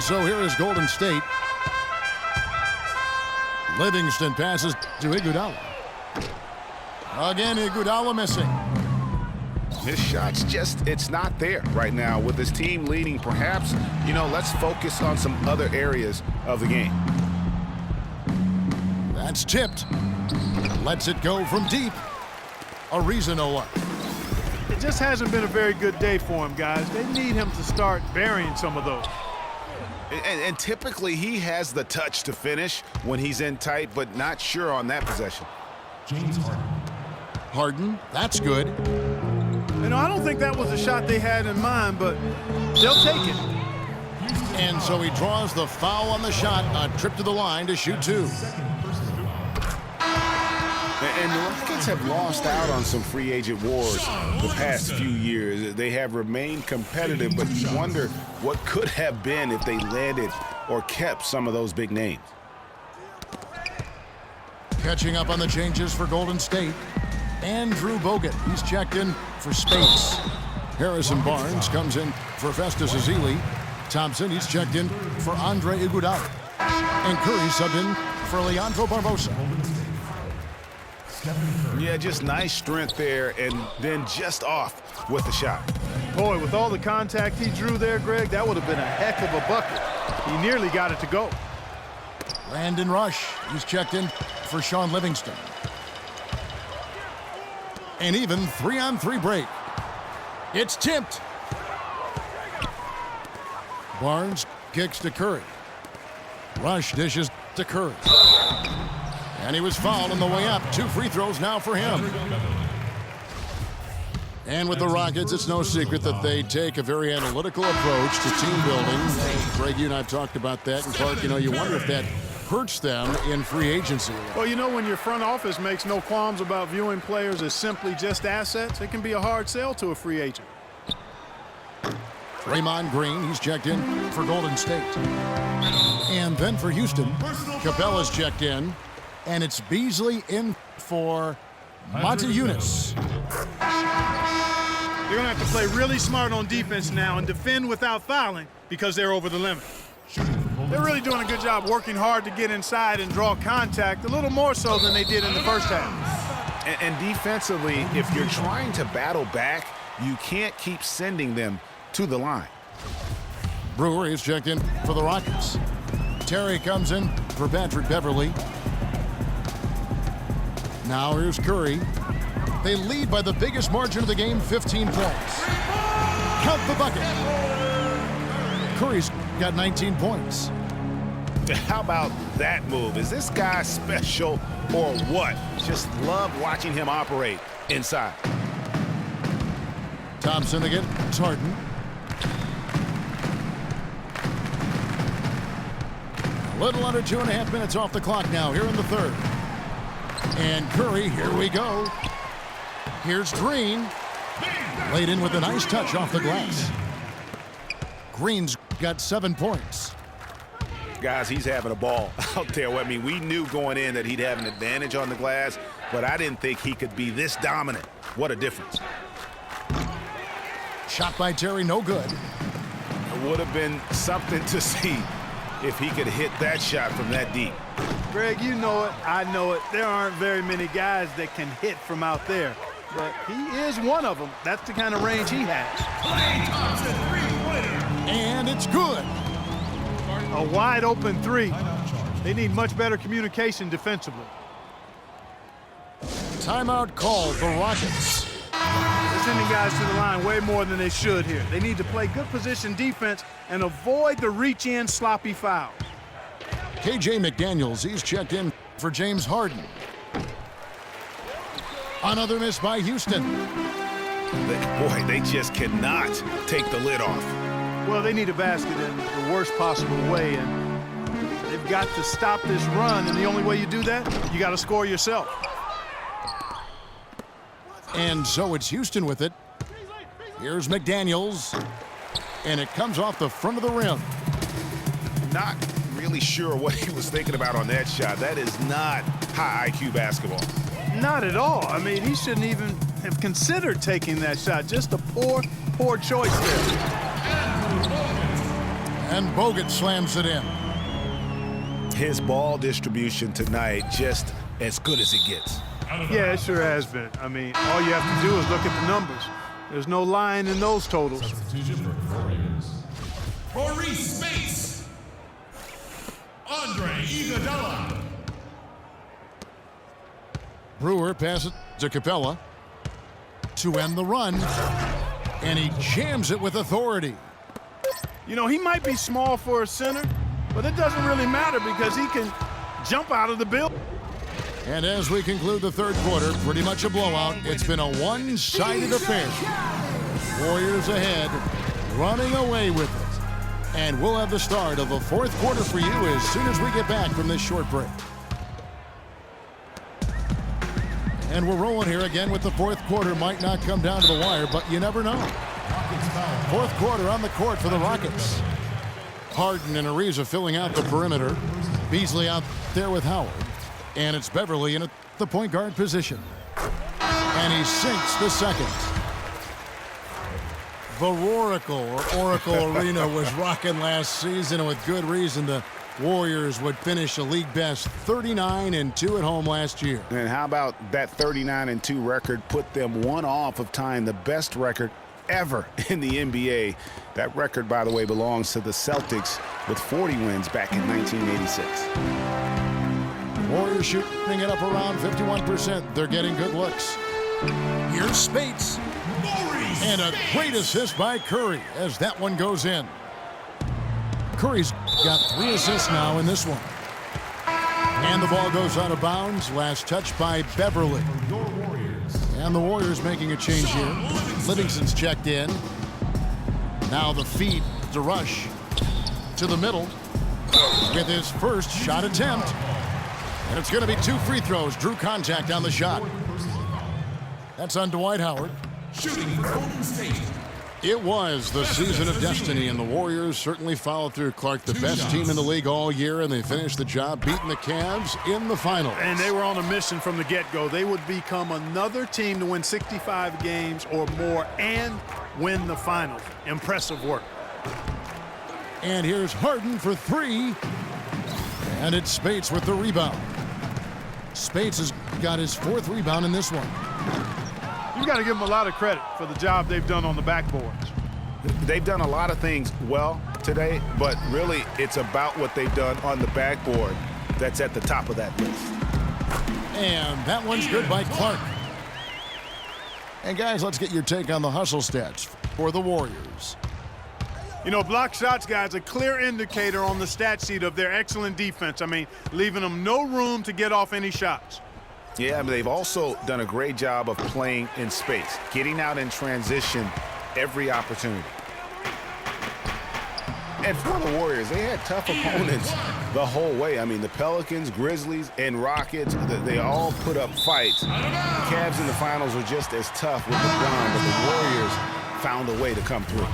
so here is Golden State. Livingston passes to Iguodala. Again, Iguodala missing. His shot's just, it's not there right now. With his team leading, perhaps, let's focus on some other areas of the game. That's tipped. Lets it go from deep. Ariza no luck. It just hasn't been a very good day for him, guys. They need him to start burying some of those. And typically he has the touch to finish when he's in tight, but not sure on that possession. James Harden. Harden, that's good. I don't think that was a shot they had in mind, but they'll take it. And so he draws the foul on the shot, a trip to the line to shoot two. And the Rockets have lost out on some free agent wars the past few years. They have remained competitive, but you wonder what could have been if they landed or kept some of those big names. Catching up on the changes for Golden State. Andrew Bogut, he's checked in for space. Harrison Barnes comes in for Festus Ezeli. Thompson, he's checked in for Andre Iguodala. And Curry subbed in for Leandro Barbosa. Yeah, just nice strength there, and then just off with the shot. Boy, with all the contact he drew there, Greg, that would have been a heck of a bucket. He nearly got it to go. Brandon Rush, he's checked in for Sean Livingston. An even 3-on-3 break. It's tipped. Barnes kicks to Curry. Rush dishes to Curry. And he was fouled on the way up. 2 free throws now for him. And with the Rockets, it's no secret that they take a very analytical approach to team building. Greg, you and I have talked about that. And Clark, you wonder if that hurts them in free agency. Well, when your front office makes no qualms about viewing players as simply just assets, it can be a hard sell to a free agent. Draymond Green, he's checked in for Golden State. And then for Houston, Capella's checked in. And it's Beasley in for Monte Eunice. They're going to have to play really smart on defense now and defend without fouling because they're over the limit. They're really doing a good job working hard to get inside and draw contact, a little more so than they did in the first half. And defensively, if you're trying to battle back, you can't keep sending them to the line. Brewer is checked in for the Rockets. Terry comes in for Patrick Beverly. Now here's Curry. They lead by the biggest margin of the game, 15 points. Count the bucket. Curry's got 19 points. How about that move? Is this guy special or what? Just love watching him operate inside. Thompson again. Harden. A little under 2.5 minutes off the clock now here in the third. And Curry, here we go. Here's Green. Laid in with a nice touch off the glass. Green's got 7 points. Guys, he's having a ball out there. I mean, we knew going in that he'd have an advantage on the glass, but I didn't think he could be this dominant. What a difference. Shot by Terry, no good. It would have been something to see if he could hit that shot from that deep. Greg, you know it, I know it. There aren't very many guys that can hit from out there, but he is one of them. That's the kind of range he has. And it's good. A wide open three. They need much better communication defensively. Timeout called for Rockets. They're sending guys to the line way more than they should here. They need to play good position defense and avoid the reach-in sloppy foul. KJ McDaniels, he's checked in for James Harden. Another miss by Houston. Boy, they just cannot take the lid off. Well, they need a basket in the worst possible way, and they've got to stop this run, and the only way you do that, you got to score yourself. And so it's Houston with it. Here's McDaniels, and it comes off the front of the rim. Not really sure what he was thinking about on that shot. That is not high IQ basketball. Not at all. I mean, he shouldn't even have considered taking that shot. Just a poor choice there. And Bogut slams it in. His ball distribution tonight just as good as it gets. Yeah, it sure has been. I mean, all you have to do is look at the numbers. There's no lying in those totals. Substitution for Warriors. Maurice Spates. Andre Iguodala. Brewer passes to Capella to end the run, and he jams it with authority. You know, he might be small for a center, but it doesn't really matter because he can jump out of the building. And as we conclude the third quarter, pretty much a blowout. It's been a one-sided affair. Warriors ahead, running away with it. And we'll have the start of the fourth quarter for you as soon as we get back from this short break. And we're rolling here again with the fourth quarter. Might not come down to the wire, but you never know. Fourth quarter on the court for the Rockets. Harden and Ariza filling out the perimeter. Beasley out there with Howard. And it's Beverly in the point guard position. And he sinks the second. The Oracle Arena was rocking last season, and with good reason. The Warriors would finish a league best 39-2 at home last year. And how about that 39-2 record put them one off of tying the best record ever in the NBA. That record, by the way, belongs to the Celtics with 40 wins back in 1986. Warriors shooting it up around 51%. They're getting good looks. Here's Spates. And a great assist by Curry as that one goes in. Curry's got 3 assists now in this one. And the ball goes out of bounds. Last touch by Beverly. And the Warriors making a change here. Livingston's checked in. Now the feed to Rush to the middle with his first shot attempt. And it's going to be 2 free throws. Drew contact on the shot. That's on Dwight Howard. Shooting for Golden State. It was the season of destiny, and the Warriors certainly followed through. Clark, the best team in the league all year, and they finished the job beating the Cavs in the finals. And they were on a mission from the get-go. They would become another team to win 65 games or more and win the finals. Impressive work. And here's Harden for 3. And it's Spates with the rebound. Spates has got his 4th rebound in this one. You got to give them a lot of credit for the job they've done on the backboards. They've done a lot of things well today, but really it's about what they've done on the backboard that's at the top of that list. And that one's good by Clark. And guys, let's get your take on the hustle stats for the Warriors. You know, block shots, guys, a clear indicator on the stat sheet of their excellent defense. I mean, leaving them no room to get off any shots. Yeah, but they've also done a great job of playing in space, getting out in transition every opportunity. And for the Warriors, they had tough opponents the whole way. I mean, the Pelicans, Grizzlies, and Rockets, they all put up fights. The Cavs in the finals were just as tough with LeBron, but the Warriors found a way to come through.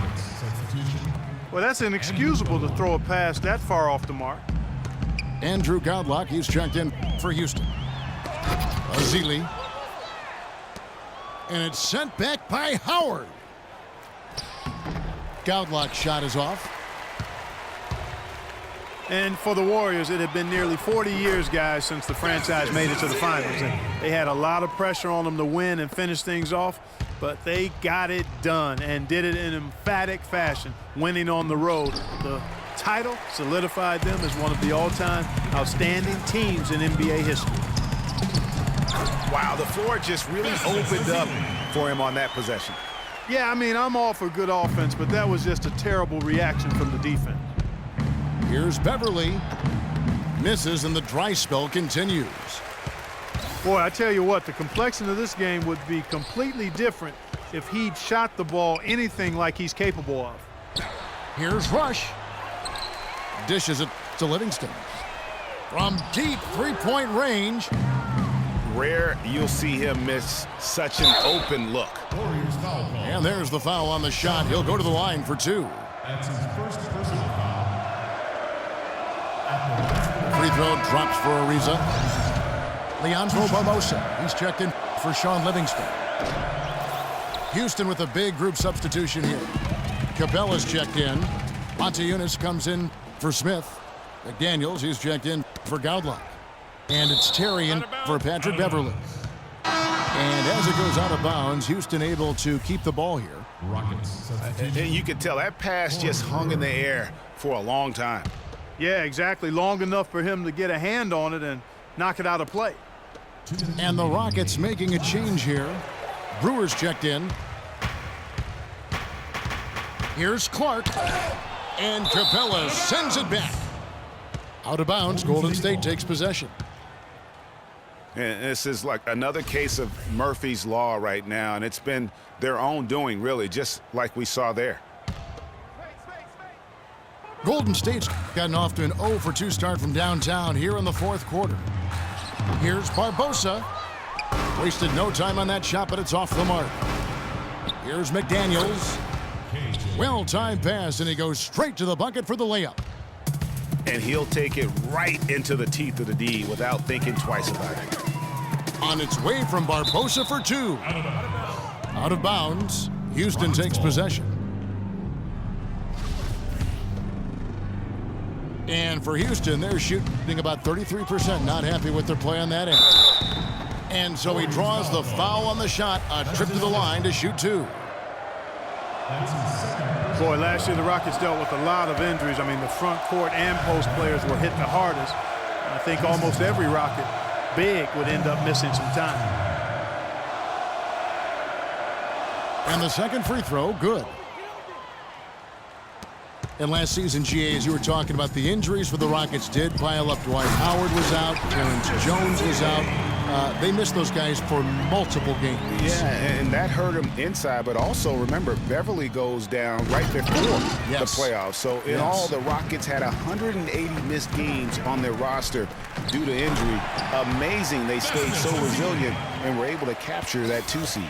Well, that's inexcusable to throw a pass that far off the mark. Andrew Godlock, he's checked in for Houston. Azili. And it's sent back by Howard. Godlock's shot is off. And for the Warriors, it had been nearly 40 years, guys, since the franchise made it to the finals. And they had a lot of pressure on them to win and finish things off, but they got it done and did it in emphatic fashion, winning on the road. The title solidified them as one of the all-time outstanding teams in NBA history. Wow, the floor just really opened up for him on that possession. Yeah, I mean, I'm all for good offense, but that was just a terrible reaction from the defense. Here's Beverly. Misses, and the dry spell continues. Boy, I tell you what, the complexion of this game would be completely different if he'd shot the ball anything like he's capable of. Here's Rush. Dishes it to Livingston. From deep three-point range. Rare you'll see him miss such an open look. And there's the foul on the shot. He'll go to the line for 2. That's his first personal foul. Free throw drops for Ariza. Leandro Barbosa. He's checked in for Sean Livingston. Houston with a big group substitution here. Capella's checked in. Montejunas comes in for Smith. McDaniels, he's checked in for Goudlock. And it's Terry in for Patrick Beverly. And as it goes out of bounds, Houston able to keep the ball here. Rockets. And you could tell that pass just hung in the air for a long time. Yeah, exactly. Long enough for him to get a hand on it and knock it out of play. And the Rockets making a change here. Brewers checked in. Here's Clark. And Capella sends it back. Out of bounds, Golden State takes possession. And this is like another case of Murphy's Law right now, and it's been their own doing, really, just like we saw there. Golden State's gotten off to an 0-for-2 start from downtown here in the fourth quarter. Here's Barbosa. Wasted no time on that shot, but it's off the mark. Here's McDaniels. Well-timed pass, and he goes straight to the bucket for the layup. And he'll take it right into the teeth of the D without thinking twice about it. On its way from Barbosa for two. Out of bounds. Houston takes possession. And for Houston, they're shooting about 33%. Not happy with their play on that end. And so he draws the foul on the shot. A trip to the line to shoot two. Boy, last year the Rockets dealt with a lot of injuries. I mean, the front court and post players were hit the hardest. I think almost every Rocket big would end up missing some time. And the second free throw, good. And last season, GA, as you were talking about, the injuries for the Rockets did pile up. Dwight Howard was out. Terrence Jones was out. They missed those guys for multiple games. Yeah, and that hurt him inside. But also, remember, Beverly goes down right before the playoffs. So in all, the Rockets had 180 missed games on their roster due to injury. Amazing they stayed so resilient and were able to capture that 2 seed.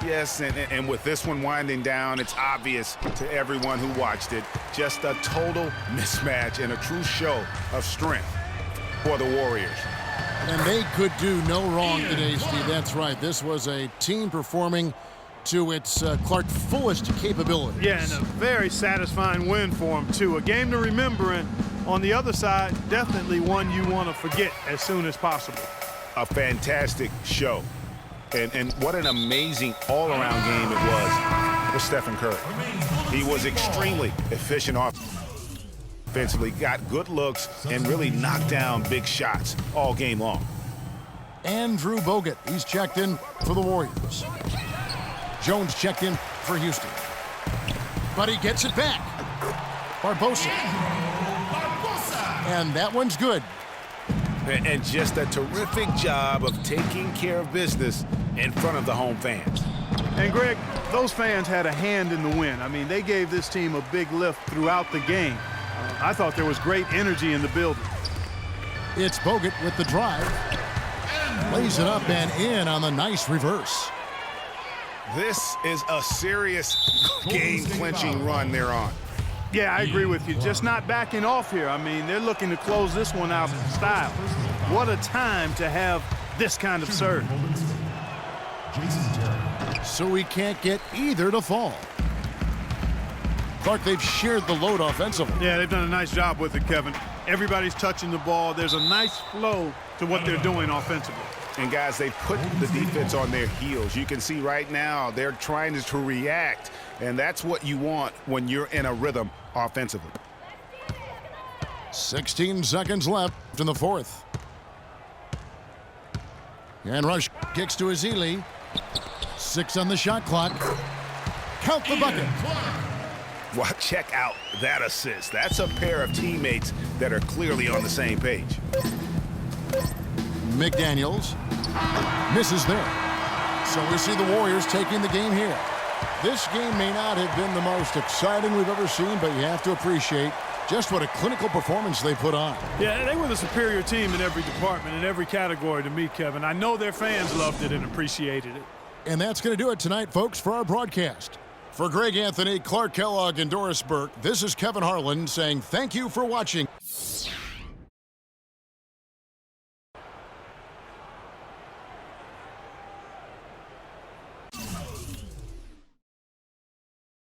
Yes, and with this one winding down, it's obvious to everyone who watched it. Just a total mismatch and a true show of strength for the Warriors. And they could do no wrong today, Steve. That's right. This was a team performing to its Clark fullest capabilities. Yeah, and a very satisfying win for them, too. A game to remember, and on the other side, definitely one you want to forget as soon as possible. A fantastic show. And what an amazing all-around game it was for Stephen Curry. He was extremely efficient offensively, got good looks, and really knocked down big shots all game long. Andrew Bogut, he's checked in for the Warriors. Jones checked in for Houston. But he gets it back. Barbosa. And that one's good. And just a terrific job of taking care of business in front of the home fans. And, Greg, those fans had a hand in the win. I mean, they gave this team a big lift throughout the game. I thought there was great energy in the building. It's Bogut with the drive. Lays it up and in on the nice reverse. This is a serious game-clinching run they're on. Yeah, I agree with you. Just not backing off here. I mean, they're looking to close this one out in style. What a time to have this kind of serve. So we can't get either to fall. Clark, they've shared the load offensively. Yeah, they've done a nice job with it, Kevin. Everybody's touching the ball. There's a nice flow to what they're doing offensively. And, guys, they put the defense on their heels. You can see right now they're trying to react, and that's what you want when you're in a rhythm offensively. 16 seconds left in the fourth. And Rush kicks to Ezeli. 6 on the shot clock. Count the bucket. Well, check out that assist. That's a pair of teammates that are clearly on the same page. McDaniels misses there. So we see the Warriors taking the game here. This game may not have been the most exciting we've ever seen, but you have to appreciate just what a clinical performance they put on. Yeah, they were the superior team in every department, in every category to me, Kevin. I know their fans loved it and appreciated it. And that's going to do it tonight, folks, for our broadcast. For Greg Anthony, Clark Kellogg, and Doris Burke, this is Kevin Harlan saying thank you for watching.